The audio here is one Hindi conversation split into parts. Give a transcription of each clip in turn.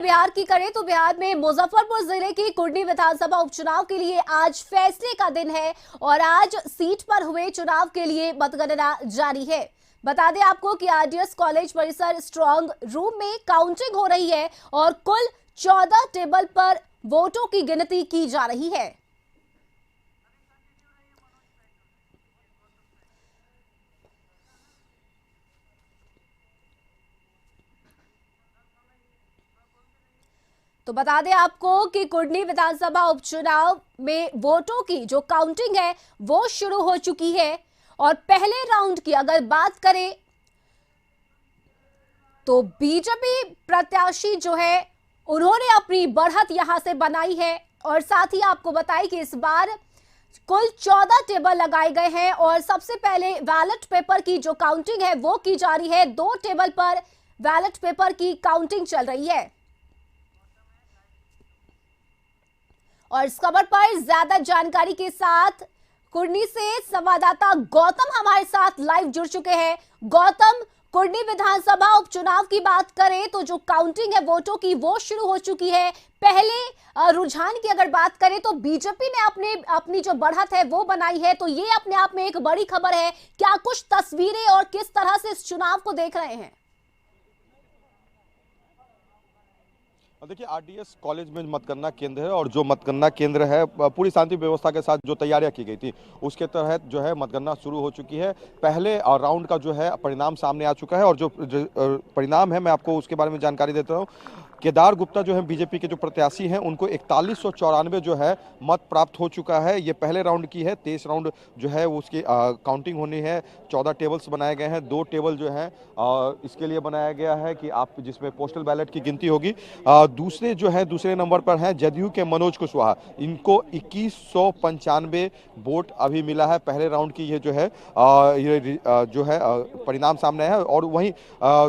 बिहार की करें तो बिहार में मुजफ्फरपुर जिले की कुर्नी विधानसभा उपचुनाव के लिए आज फैसले का दिन है और आज सीट पर हुए चुनाव के लिए मतगणना जारी है। बता दें आपको कि आरडीएस कॉलेज परिसर स्ट्रांग रूम में काउंटिंग हो रही है और कुल 14 टेबल पर वोटों की गिनती की जा रही है। तो बता दें आपको कि कुर्नी विधानसभा उपचुनाव में वोटों की जो काउंटिंग है वो शुरू हो चुकी है और पहले राउंड की अगर बात करें तो बीजेपी प्रत्याशी जो है उन्होंने अपनी बढ़त यहां से बनाई है और साथ ही आपको बताएं कि इस बार कुल 14 टेबल लगाए गए हैं और सबसे पहले बैलेट पेपर की जो काउंटिंग है वो की जा रही है। 2 टेबल पर बैलेट पेपर की काउंटिंग चल रही है और इस खबर पर ज्यादा जानकारी के साथ कुर्नी से संवाददाता गौतम हमारे साथ लाइव जुड़ चुके हैं। गौतम, कुर्नी विधानसभा उपचुनाव की बात करें तो जो काउंटिंग है वोटों की वो शुरू हो चुकी है। पहले रुझान की अगर बात करें तो बीजेपी ने अपनी जो बढ़त है वो बनाई है, तो ये अपने आप में एक बड़ी खबर है। क्या कुछ तस्वीरें और किस तरह से इस चुनाव को देख रहे हैं? देखिए, आरडीएस कॉलेज में मतगणना केंद्र है और जो मतगणना केंद्र है पूरी शांति व्यवस्था के साथ जो तैयारियां की गई थी उसके तहत जो है मतगणना शुरू हो चुकी है। पहले राउंड का जो है परिणाम सामने आ चुका है और जो परिणाम है मैं आपको उसके बारे में जानकारी देता हूँ। केदार गुप्ता जो है बीजेपी के जो प्रत्याशी हैं उनको 4194 जो है मत प्राप्त हो चुका है। ये पहले राउंड की है। 23 राउंड जो है वो उसकी काउंटिंग होनी है। 14 टेबल्स बनाए गए हैं। 2 टेबल जो है इसके लिए बनाया गया है कि आप जिसमें पोस्टल बैलेट की गिनती होगी। दूसरे नंबर पर हैं जदयू के मनोज कुशवाहा। इनको 2195 वोट अभी मिला है। पहले राउंड की ये जो है परिणाम सामने है और वहीं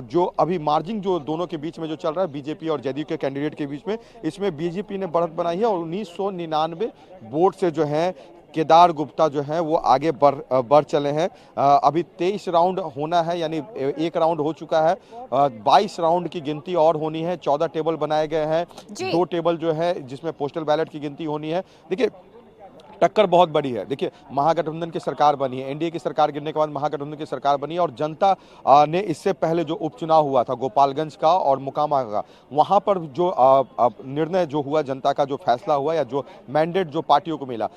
जो अभी मार्जिन जो दोनों के बीच में जो चल रहा है बीजेपी और जदयू के कैंडिडेट के बीच में, इसमें बीजेपी ने बढ़त बनाई है और 1999 वोट से जो है केदार गुप्ता जो है वो आगे बढ़ चले हैं। अभी 23 राउंड होना है, यानी एक राउंड हो चुका है। 22 राउंड की गिनती और होनी है। 14 टेबल बनाए गए हैं। 2 टेबल जो है जिसमें पोस्टल बैलेट की गिनती होनी है। देखिए, टक्कर बहुत बड़ी है। देखिए, महागठबंधन की सरकार बनी है। एनडीए की सरकार गिरने के बाद महागठबंधन की सरकार बनी है और जनता ने इससे पहले जो उपचुनाव हुआ था गोपालगंज का और मोकामा का, वहां पर जो निर्णय जो हुआ, जनता का जो फैसला हुआ या जो मैंडेट जो पार्टियों को मिला,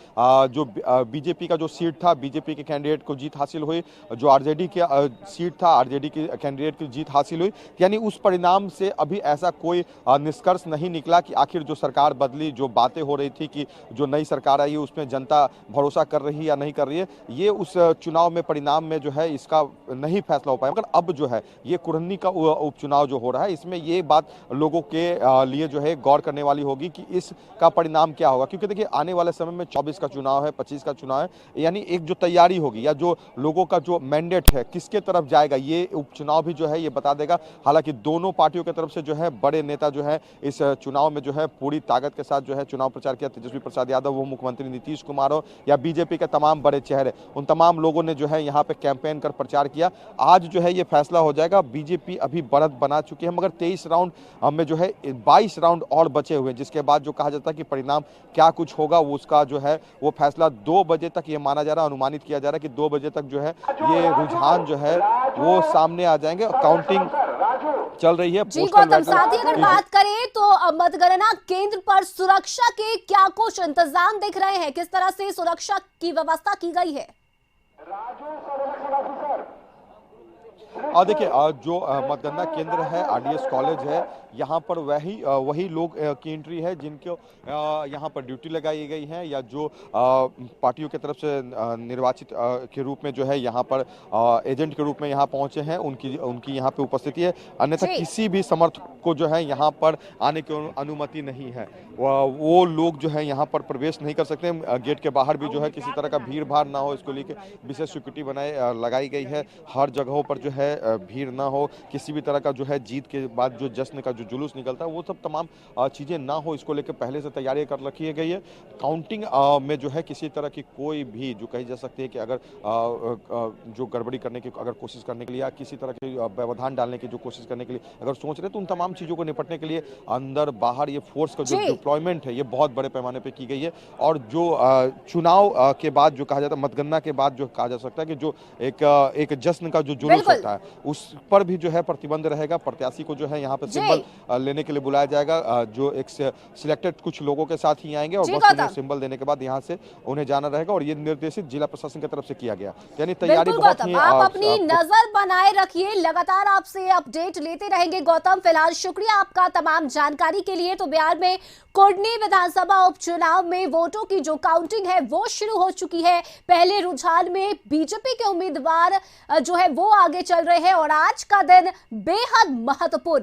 जो बीजेपी का जो सीट था बीजेपी के कैंडिडेट को जीत हासिल हुई। जो आरजेडी की सीट था आरजेडी के कैंडिडेट की जीत हासिल हुई। यानी उस परिणाम से अभी ऐसा कोई निष्कर्ष नहीं निकला कि आखिर जो सरकार बदली, जो बातें हो रही थी कि जो नई सरकार आई उसमें जनता भरोसा कर रही है या नहीं कर रही है, ये उस चुनाव में परिणाम में जो है इसका नहीं फैसला हो पाया। मगर अब जो है ये कुर्नी का उपचुनाव जो हो रहा है इसमें ये बात लोगों के लिए जो है गौर करने वाली होगी कि इसका परिणाम क्या होगा। क्योंकि देखिए, आने वाले समय में 24 का चुनाव है, 25 का चुनाव है, यानी एक जो तैयारी होगी या जो लोगों का जो मैंडेट है किसके तरफ जाएगा ये उपचुनाव भी जो है ये बता देगा। हालांकि दोनों पार्टियों की तरफ से जो है बड़े नेता जो है इस चुनाव में जो है पूरी ताकत के साथ जो है चुनाव प्रचार किया। तेजस्वी प्रसाद यादव, वो मुख्यमंत्री नीतीश कुमार हो या बीजेपी के तमाम बड़े चेहरे, उन तमाम लोगों ने जो है यहाँ पे कैंपेन कर प्रचार किया। आज जो है ये फैसला हो जाएगा। बीजेपी अभी बढ़त बना चुकी है, मगर 23 राउंड में जो है 22 राउंड और बचे हुए, जिसके बाद जो कहा जाता है कि परिणाम क्या कुछ होगा वो उसका जो है वो फैसला 2 बजे तक ये माना जा रहा है, अनुमानित किया जा रहा है कि 2 बजे तक जो है ये रुझान जो है वो सामने आ जाएंगे। काउंटिंग चल रही है। जी गौतम, साथ ही अगर बात करें तो मतगणना केंद्र पर सुरक्षा के क्या कुछ इंतजाम दिख रहे हैं? किस तरह से सुरक्षा की व्यवस्था की गई है? देखिए, जो मतगणना केंद्र है आरडीएस कॉलेज है, यहाँ पर वही लोग की एंट्री है जिनको यहाँ पर ड्यूटी लगाई गई है या जो पार्टियों की तरफ से निर्वाचित के रूप में जो है यहाँ पर एजेंट के रूप में यहाँ पहुँचे हैं, उनकी यहाँ पे उपस्थिति है। अन्यथा किसी भी समर्थक को जो है यहाँ पर आने की अनुमति नहीं है। वो लोग जो है यहाँ पर प्रवेश नहीं कर सकते। गेट के बाहर भी जो है किसी तरह का भीड़ भाड़ ना हो इसको लेकर विशेष सिक्योरिटी लगाई गई है। हर जगहों पर जो है है भीड़ ना हो, किसी भी तरह का जो है जीत के बाद जो जश्न का जो जुलूस निकलता है वो सब तमाम चीज़ें ना हो, इसको लेकर पहले से तैयारी कर रखी गई है। काउंटिंग में जो है किसी तरह की कोई भी जो कही जा सकती है कि अगर जो गड़बड़ी करने की अगर कोशिश करने के लिए या किसी तरह के व्यवधान डालने की जो कोशिश करने के लिए अगर सोच रहे हैं, तो उन तमाम चीज़ों को निपटने के लिए अंदर बाहर ये फोर्स का जो जी डिप्लॉयमेंट है ये बहुत बड़े पैमाने पे की गई है। और जो चुनाव के बाद जो कहा जाता है, मतगणना के बाद जो कहा जा सकता है कि जो एक जश्न का जो जुलूस बिल्कुल। होता है उस पर भी जो है प्रतिबंध रहेगा। प्रत्याशी को जो है यहाँ पे जी सिंबल लेने के लिए बुलाया जाएगा। जो एक सिलेक्टेड कुछ लोगों के साथ ही आएंगे और जी बस उन्हें गौतम। सिंबल देने के बाद यहाँ से उन्हें जाना रहेगा। और ये निर्देशित जिला प्रशासन की तरफ से किया गया, यानी तैयारी बिल्कुल बहुत गौतम, ही आप अपनी नजर बनाए रखिए, लगातार आपसे अपडेट लेते रहेंगे गौतम। फिलहाल शुक्रिया आपका तमाम जानकारी के लिए। तो बिहार में कुर्नी विधानसभा उपचुनाव में वोटों की जो काउंटिंग है वो शुरू हो चुकी है। पहले रुझान में बीजेपी के उम्मीदवार जो है वो आगे चल रहे हैं और आज का दिन बेहद महत्वपूर्ण